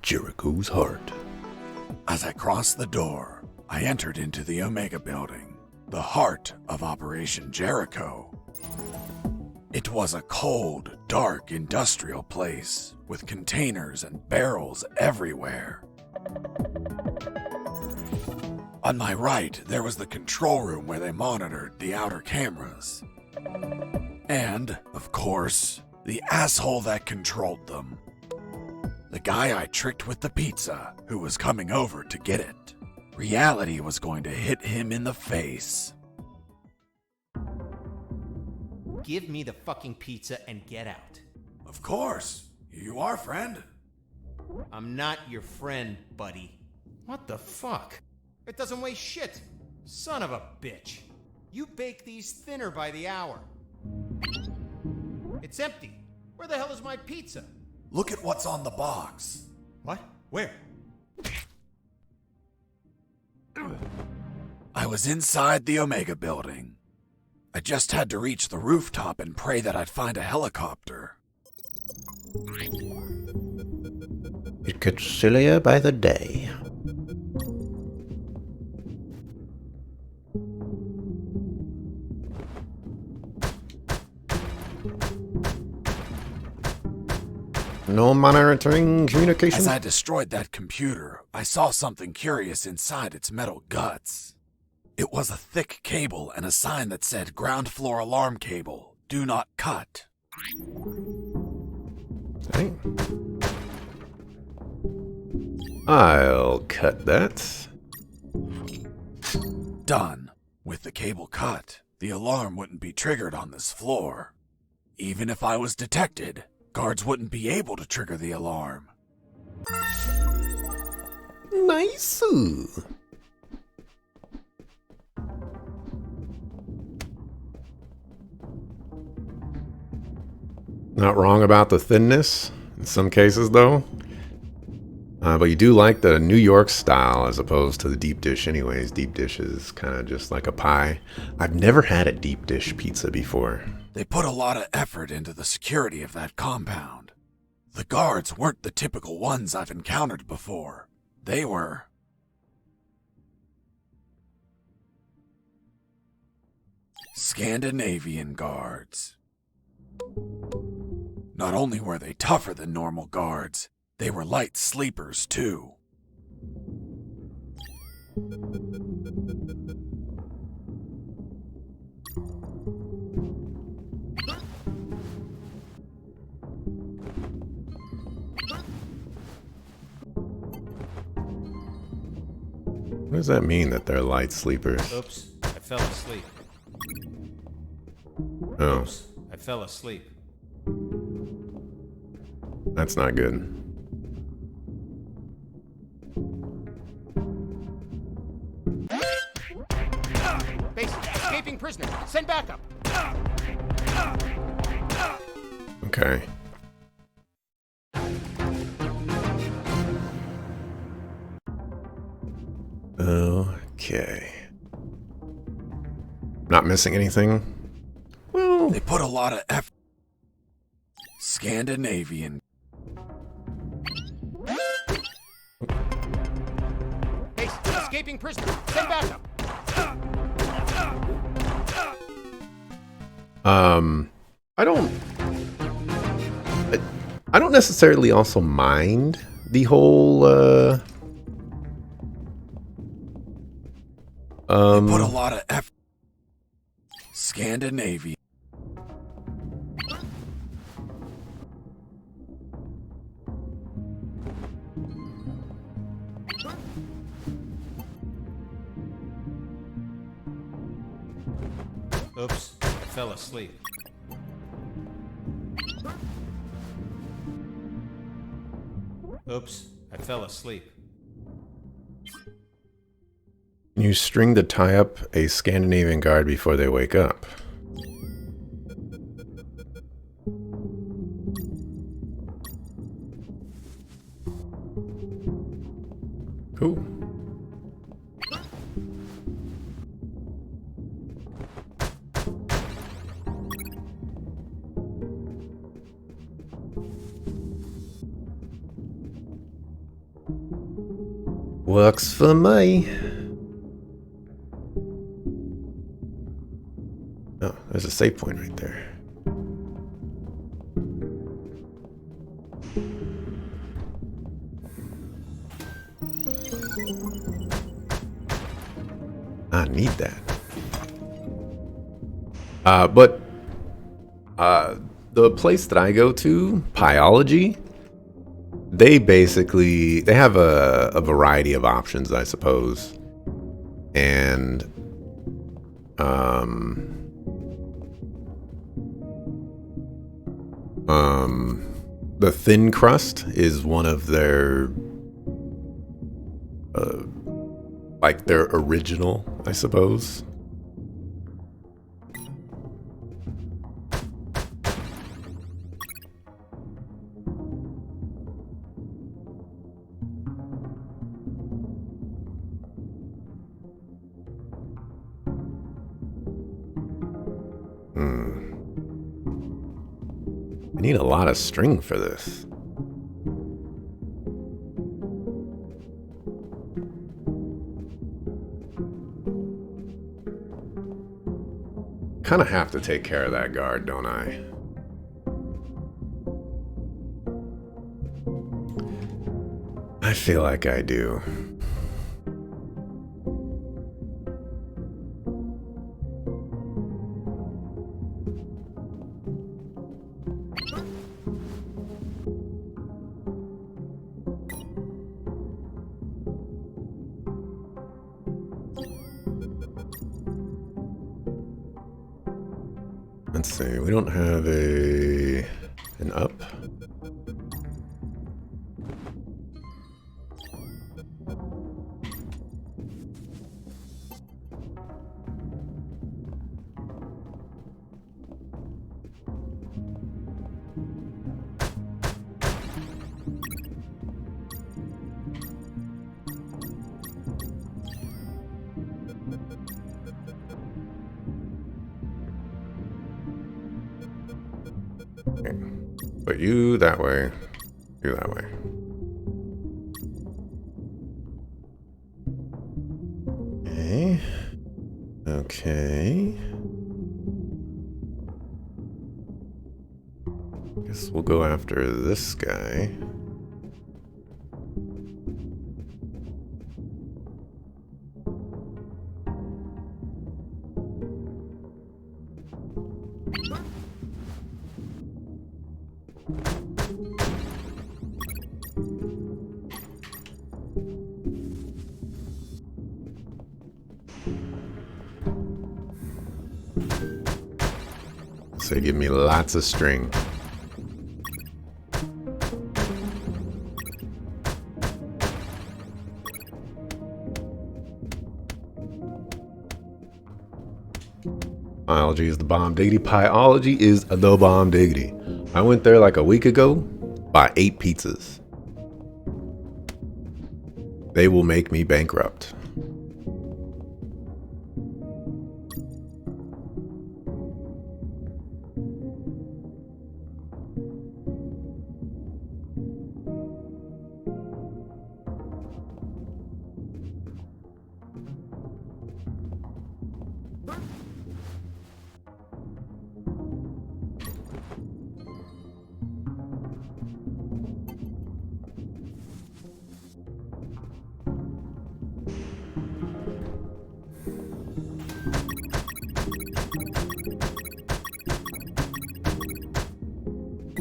Jericho's heart. As I crossed the door, I entered into the Omega building, the heart of Operation Jericho. It was a cold, dark industrial place with containers and barrels everywhere. On my right, there was the control room where they monitored the outer cameras. And, of course, the asshole that controlled them. The guy I tricked with the pizza, who was coming over to get it. Reality was going to hit him in the face. Give me the fucking pizza and get out. Of course. You are, friend. I'm not your friend, buddy. What the fuck? It doesn't weigh shit. Son of a bitch. You bake these thinner by the hour. It's empty. Where the hell is my pizza? Look at what's on the box. What? Where? I was inside the Omega building. I just had to reach the rooftop and pray that I'd find a helicopter. It gets sillier by the day. No monitoring communication? As I destroyed that computer, I saw something curious inside its metal guts. It was a thick cable and a sign that said ground floor alarm cable, do not cut. Okay. I'll cut that. Done. With the cable cut, the alarm wouldn't be triggered on this floor. Even if I was detected, guards wouldn't be able to trigger the alarm. Nice. Not wrong about the thinness in some cases, though. But you do like the New York style as opposed to the deep dish anyways. Deep dish is kind of just like a pie. I've never had a deep dish pizza before. They put a lot of effort into the security of that compound. The guards weren't the typical ones I've encountered before. They were Scandinavian guards. Not only were they tougher than normal guards, they were light sleepers too. What does that mean that they're light sleepers? Oops, I fell asleep. Oh, Oops, I fell asleep. that's not good. Base, escaping prisoner. Send backup. Okay. Okay. Not missing anything? Well, They put a lot of effort. Scandinavian. Base, escaping prisoner. Send backup. I don't necessarily also mind the whole They put a lot of effort. Scandinavian. Oops, I fell asleep. Oops, I fell asleep. you string to tie up a Scandinavian guard before they wake up. Cool. Works for me. Oh, there's a save point right there. I need that. But the place that I go to, Pyology, they have a variety of options, I suppose. And the thin crust is one of their like their original, I suppose. I need a lot of string for this. Kind of have to take care of that guard, don't I? I feel like I do. Let's see, we don't have an up. But you that way, you that way. Okay. Okay. Guess we'll go after this guy. So give me lots of string. Pyology is the bomb diggity. Pyology is the bomb diggity. I went there like a week ago, bought 8 pizzas. They will make me bankrupt.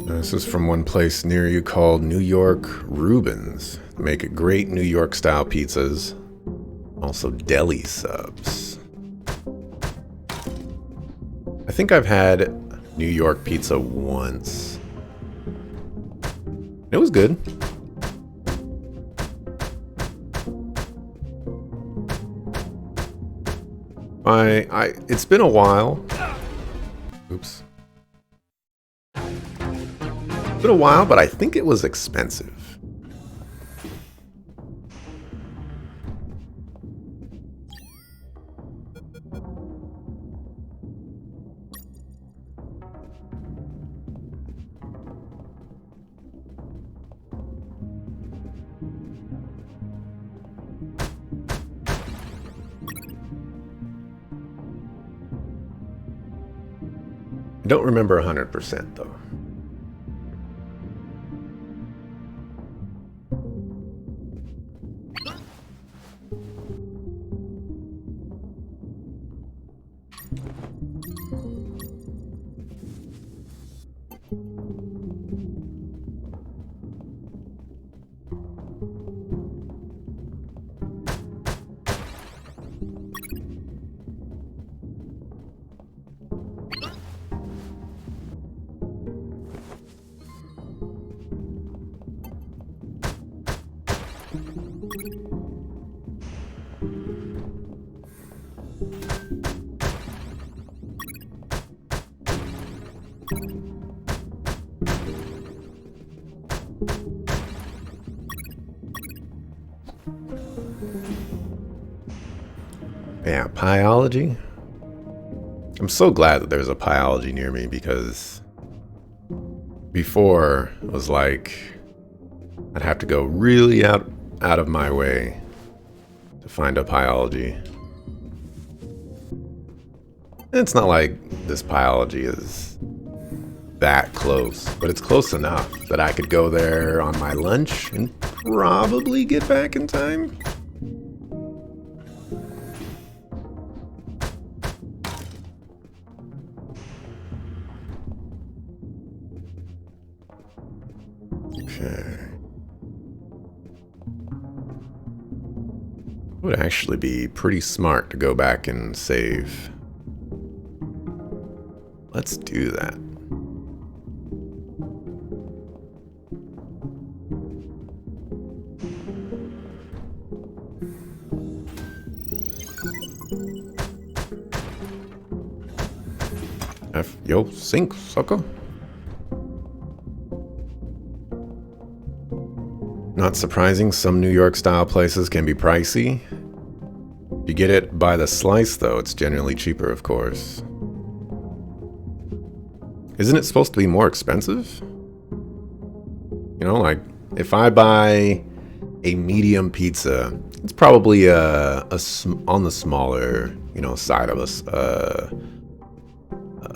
This is from one place near you called New York Rubens. They make great New York style pizzas. Also deli subs. I think I've had New York pizza once. It was good. It's been a while. Oops. It's been a while, but I think it was expensive. Don't remember 100% though. Yeah, Pyology. I'm so glad that there's a Pyology near me, because before it was like I'd have to go really out of my way to find a Pyology. And it's not like this Pyology is that close, but it's close enough that I could go there on my lunch and probably get back in time. Okay. It would actually be pretty smart to go back and save. Let's do that. Yo, sink, sucker. Not surprising, some New York style places can be pricey. If you get it by the slice though, it's generally cheaper, of course. Isn't it supposed to be more expensive? You know, like if I buy a medium pizza, it's probably on the smaller, you know, side of a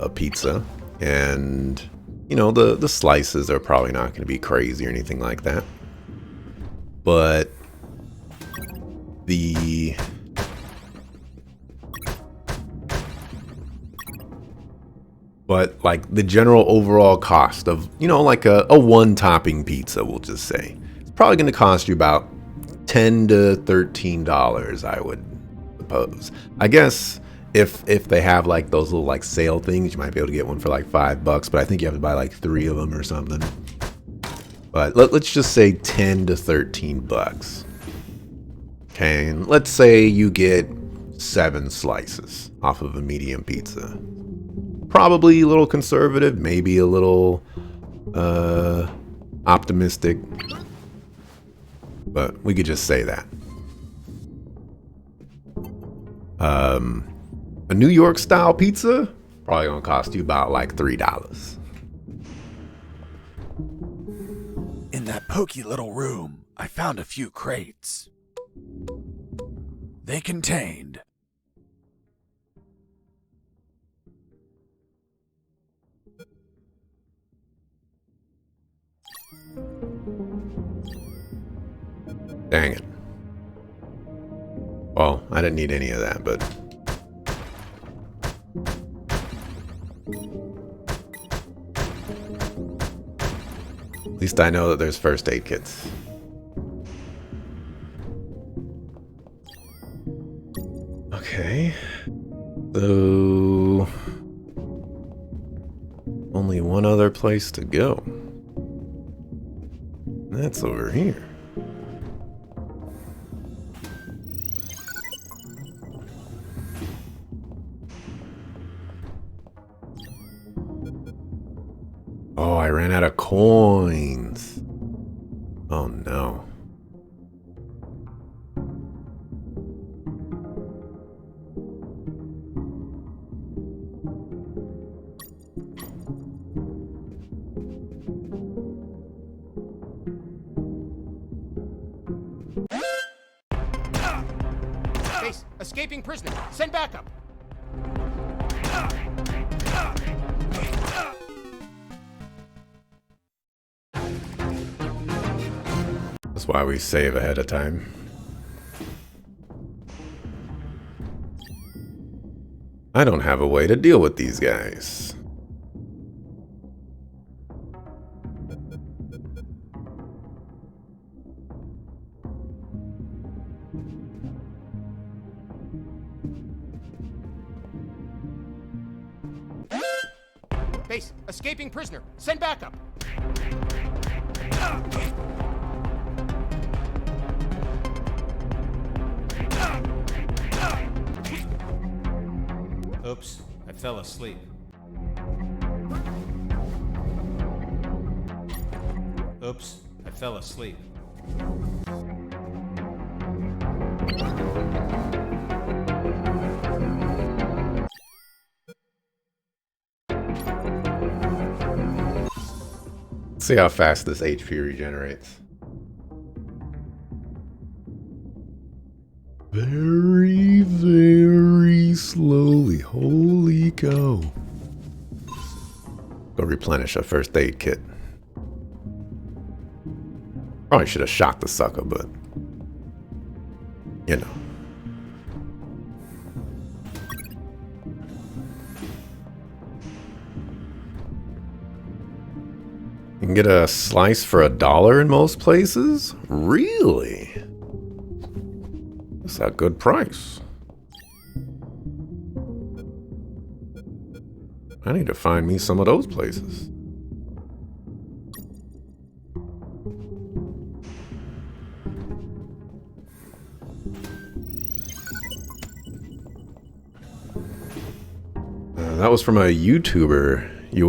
pizza, and you know the slices are probably not going to be crazy or anything like that. But like the general overall cost of, you know, like a one topping pizza, we'll just say, it's probably going to cost you about $10 to $13, I would suppose. I guess if they have like those little like sale things, you might be able to get one for like $5, but I think you have to buy like 3 of them or something. But let's just say 10 to 13 bucks. Okay, and let's say you get 7 slices off of a medium pizza. Probably a little conservative, maybe a little optimistic, but we could just say that. A New York style pizza probably gonna cost you about like $3. In that pokey little room, I found a few crates. They contained Dang it. Well, I didn't need any of that, but at least I know that there's first aid kits. Okay. So only one other place to go. That's over here. Oh, I ran out of coins. Oh no. Base, escaping prisoner. Send backup. That's why we save ahead of time. I don't have a way to deal with these guys. Base, escaping prisoner. Send backup. Oops, I fell asleep. Oops, I fell asleep. Let's see how fast this HP regenerates. Very, very slowly. Holy cow. Go replenish a first aid kit. Probably should have shot the sucker, but you know. You can get a slice for $1 in most places? Really? That's a good price. I need to find me some of those places. That was from a YouTuber you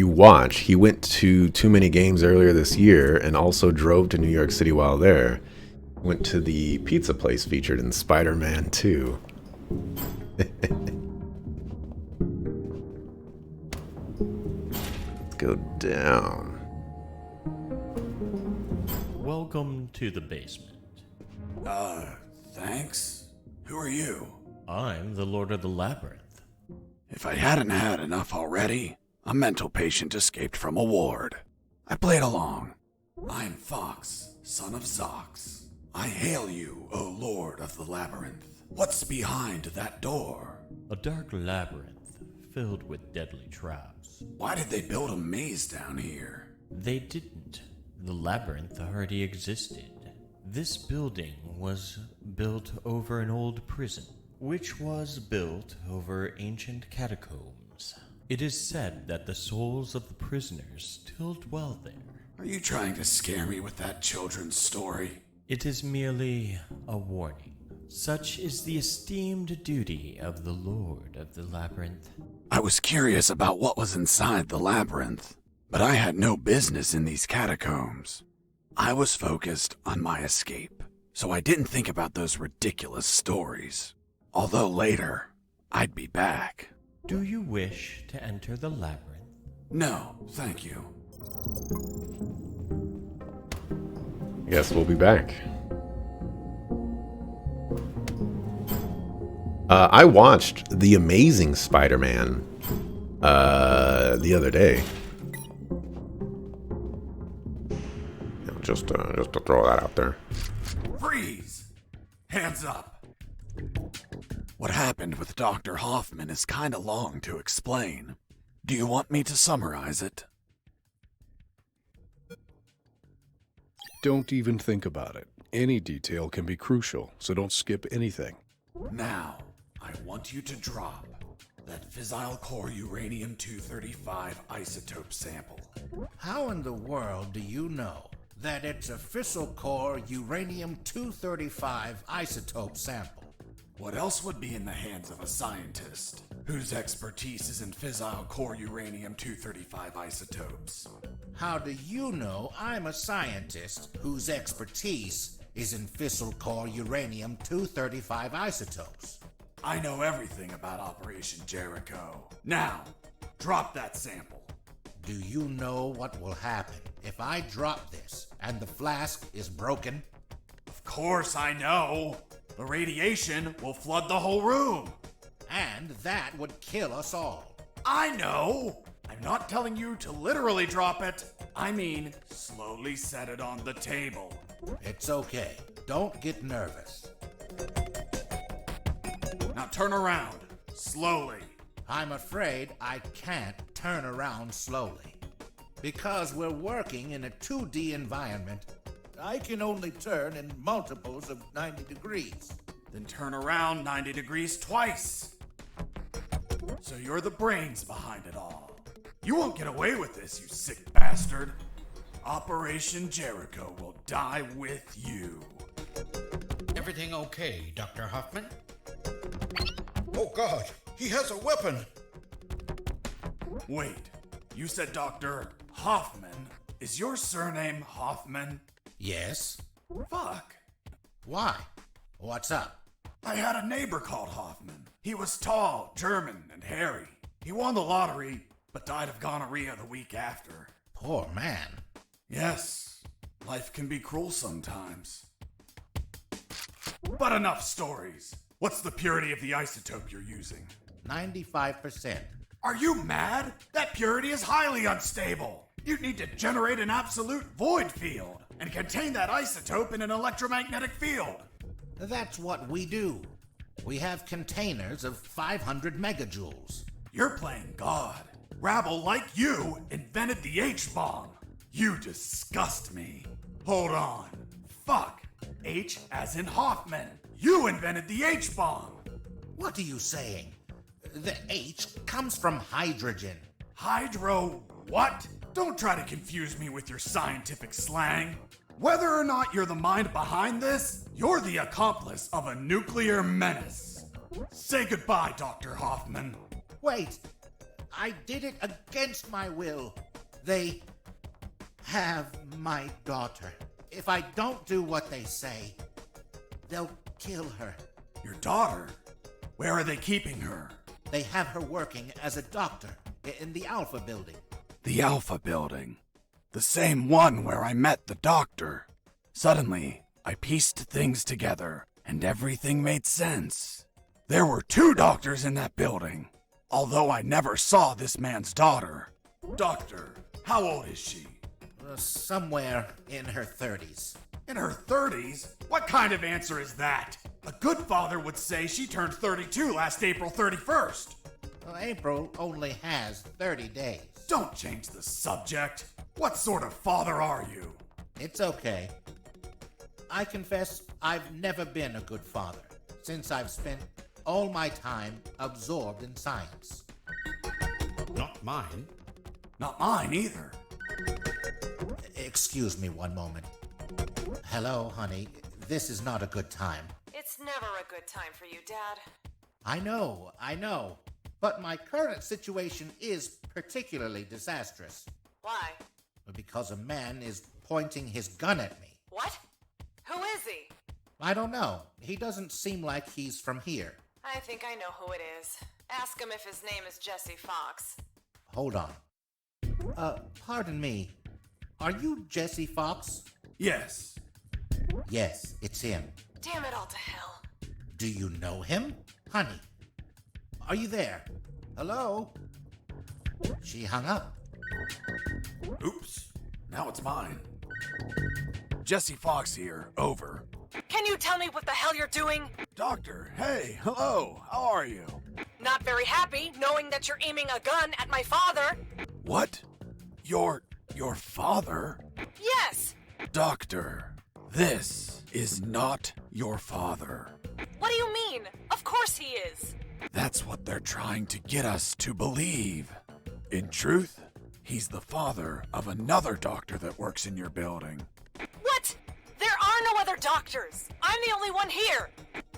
watch. He went to Too Many Games earlier this year and also drove to New York City while there. Went to the pizza place featured in Spider-Man 2. Let's go down. Welcome to the basement. Thanks? Who are you? I'm the Lord of the Labyrinth. If I hadn't had enough already, a mental patient escaped from a ward. I played along. I'm Fox, son of Zox. I hail you, O Lord of the Labyrinth. What's behind that door? A dark labyrinth filled with deadly traps. Why did they build a maze down here? They didn't. The labyrinth already existed. This building was built over an old prison, which was built over ancient catacombs. It is said that the souls of the prisoners still dwell there. Are you trying to scare me with that children's story? It is merely a warning. Such is the esteemed duty of the Lord of the Labyrinth. I was curious about what was inside the labyrinth, but I had no business in these catacombs. I was focused on my escape, so I didn't think about those ridiculous stories. Although later, I'd be back. Do you wish to enter the labyrinth? No, thank you. Guess we'll be back. I watched The Amazing Spider-Man the other day. You know, just to throw that out there. Freeze! Hands up! What happened with Dr. Hoffman is kinda long to explain. Do you want me to summarize it? Don't even think about it. Any detail can be crucial, so don't skip anything. Now, I want you to drop that fissile core uranium-235 isotope sample. How in the world do you know that it's a fissile core uranium-235 isotope sample? What else would be in the hands of a scientist whose expertise is in fissile core uranium-235 isotopes? How do you know I'm a scientist whose expertise is in fissile core uranium-235 isotopes? I know everything about Operation Jericho. Now, drop that sample. Do you know what will happen if I drop this and the flask is broken? Of course I know. The radiation will flood the whole room. And that would kill us all. I know. I I'm not telling you to literally drop it. I mean, slowly set it on the table. It's okay. Don't get nervous. Now turn around. Slowly. I'm afraid I can't turn around slowly. Because we're working in a 2D environment, I can only turn in multiples of 90 degrees. Then turn around 90 degrees twice. So you're the brains behind it all. You won't get away with this, you sick bastard. Operation Jericho will die with you. Everything okay, Dr. Hoffman? Oh God, he has a weapon! Wait, you said Dr. Hoffman. Is your surname Hoffman? Yes? Fuck. Why? What's up? I had a neighbor called Hoffman. He was tall, German, and hairy. He won the lottery, but died of gonorrhea the week after. Poor man. Yes, life can be cruel sometimes. But enough stories. What's the purity of the isotope you're using? 95%. Are you mad? That purity is highly unstable. You'd need to generate an absolute void field and contain that isotope in an electromagnetic field. That's what we do. We have containers of 500 megajoules. You're playing God. Rabble like you invented the H-bomb. You disgust me. Hold on. Fuck. H as in Hoffman. You invented the H-bomb. What are you saying? The H comes from hydrogen. Hydro what? Don't try to confuse me with your scientific slang. Whether or not you're the mind behind this, you're the accomplice of a nuclear menace. Say goodbye, Dr. Hoffman. Wait, I did it against my will. They have my daughter. If I don't do what they say, they'll kill her. Your daughter? Where are they keeping her? They have her working as a doctor in the Alpha building. The Alpha building. The same one where I met the doctor. Suddenly, I pieced things together, and everything made sense. There were 2 doctors in that building, although I never saw this man's daughter. Doctor, how old is she? Somewhere in her 30s. In her 30s? What kind of answer is that? A good father would say she turned 32 last April 31st. Well, April only has 30 days. Don't change the subject. What sort of father are you? It's okay. I confess I've never been a good father, since I've spent all my time absorbed in science. Not mine. Not mine either. Excuse me one moment. Hello, honey. This is not a good time. It's never a good time for you, Dad. I know. But my current situation is particularly disastrous. Why? Because a man is pointing his gun at me. What? Who is he? I don't know. He doesn't seem like he's from here. I think I know who it is. Ask him if his name is Jesse Fox. Hold on. Pardon me. Are you Jesse Fox? Yes. Yes, it's him. Damn it all to hell. Do you know him? Honey, are you there? Hello? She hung up. Oops. Now it's mine. Jesse Fox here. Over. Can you tell me what the hell you're doing? Doctor, hey, hello. How are you? Not very happy knowing that you're aiming a gun at my father. What? Your father? Yes. Doctor, this is not your father. What do you mean? Of course he is. That's what they're trying to get us to believe. In truth, he's the father of another doctor that works in your building. What? There are no other doctors. I'm the only one here.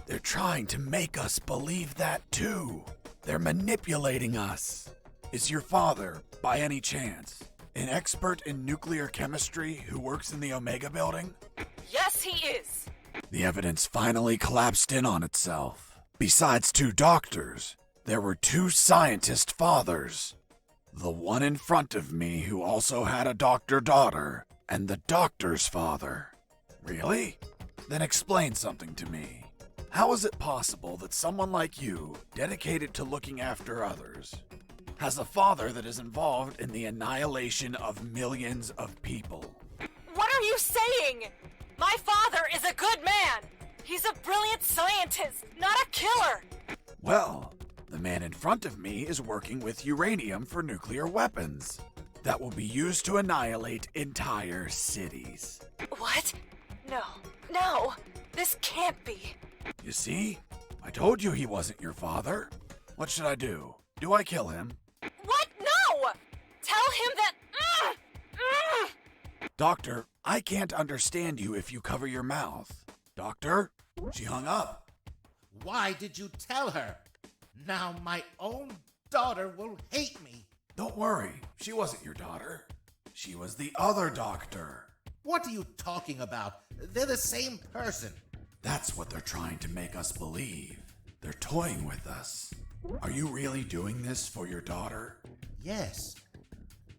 They're trying to make us believe that too. They're manipulating us. Is your father, by any chance, an expert in nuclear chemistry who works in the Omega building? Yes, he is. The evidence finally collapsed in on itself. Besides 2 doctors, there were 2 scientist fathers. The one in front of me who also had a doctor daughter, and the doctor's father. Really? Then explain something to me. How is it possible that someone like you, dedicated to looking after others, has a father that is involved in the annihilation of millions of people. What are you saying? My father is a good man. He's a brilliant scientist, not a killer. Well, the man in front of me is working with uranium for nuclear weapons that will be used to annihilate entire cities. What? No, this can't be. You see? I told you he wasn't your father. What should I do? Do I kill him? What? No! Tell him that. Doctor, I can't understand you if you cover your mouth. Doctor? She hung up. Why did you tell her? Now my own daughter will hate me. Don't worry, she wasn't your daughter. She was the other doctor. What are you talking about? They're the same person. That's what they're trying to make us believe. They're toying with us. Are you really doing this for your daughter? Yes.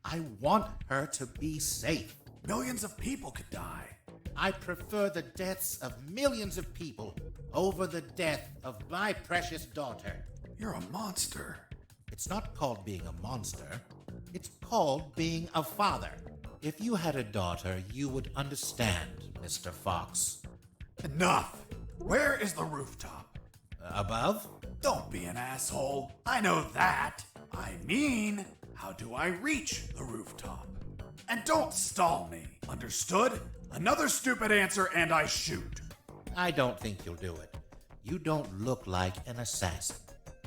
I want her to be safe. Millions of people could die. I prefer the deaths of millions of people over the death of my precious daughter. You're a monster. It's not called being a monster. It's called being a father. If you had a daughter, you would understand, Mr. Fox. Enough! Where is the rooftop? Above? Don't be an asshole. I know that. I mean, how do I reach the rooftop? And don't stall me. Understood? Another stupid answer and I shoot. I don't think you'll do it. You don't look like an assassin.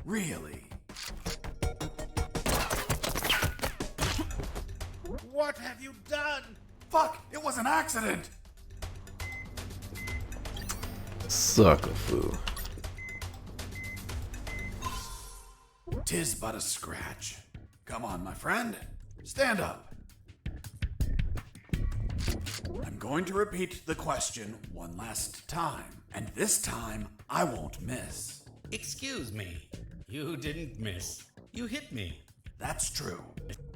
Really? What have you done? Fuck! It was an accident! Sucker-foo. Tis but a scratch. Come on, my friend. Stand up. I'm going to repeat the question one last time, and this time I won't miss. Excuse me. You didn't miss. You hit me. That's true.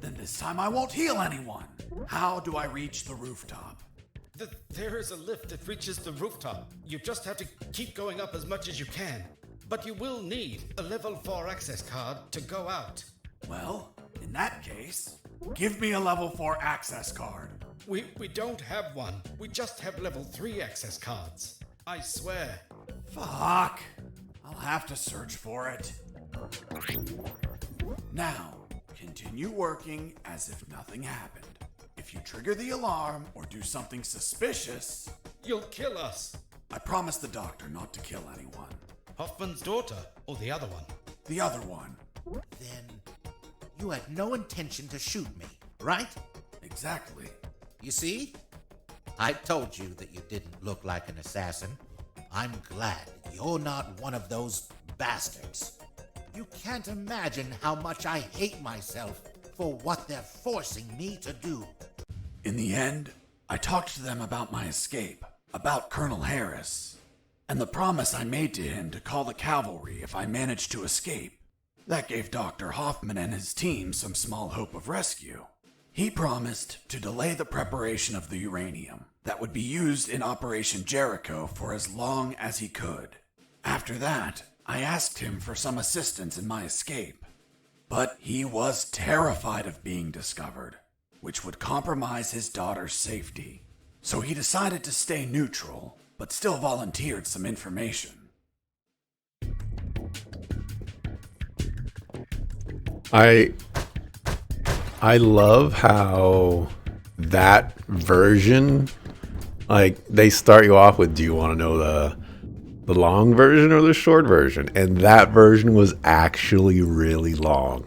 Then this time I won't heal anyone. How do I reach the rooftop? There is a lift that reaches the rooftop. You just have to keep going up as much as you can. But you will need a level 4 access card to go out. Well, in that case, give me a level 4 access card. We don't have one. We just have level 3 access cards. I swear. Fuck. I'll have to search for it. Now, continue working as if nothing happened. If you trigger the alarm or do something suspicious, You'll kill us. I promise the doctor not to kill anyone. Hoffman's daughter, or the other one? The other one. Then you had no intention to shoot me, right? Exactly. You see? I told you that you didn't look like an assassin. I'm glad you're not one of those bastards. You can't imagine how much I hate myself for what they're forcing me to do. In the end, I talked to them about my escape, about Colonel Harris, and the promise I made to him to call the cavalry if I managed to escape. That gave Dr. Hoffman and his team some small hope of rescue. He promised to delay the preparation of the uranium that would be used in Operation Jericho for as long as he could. After that, I asked him for some assistance in my escape, but he was terrified of being discovered, which would compromise his daughter's safety. So he decided to stay neutral, but still volunteered some information. I love how that version, like, they start you off with, do you want to know the long version or the short version? And that version was actually really long.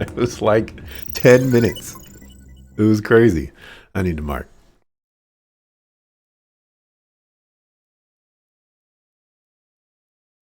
It was like 10 minutes. It was crazy. I need to mark.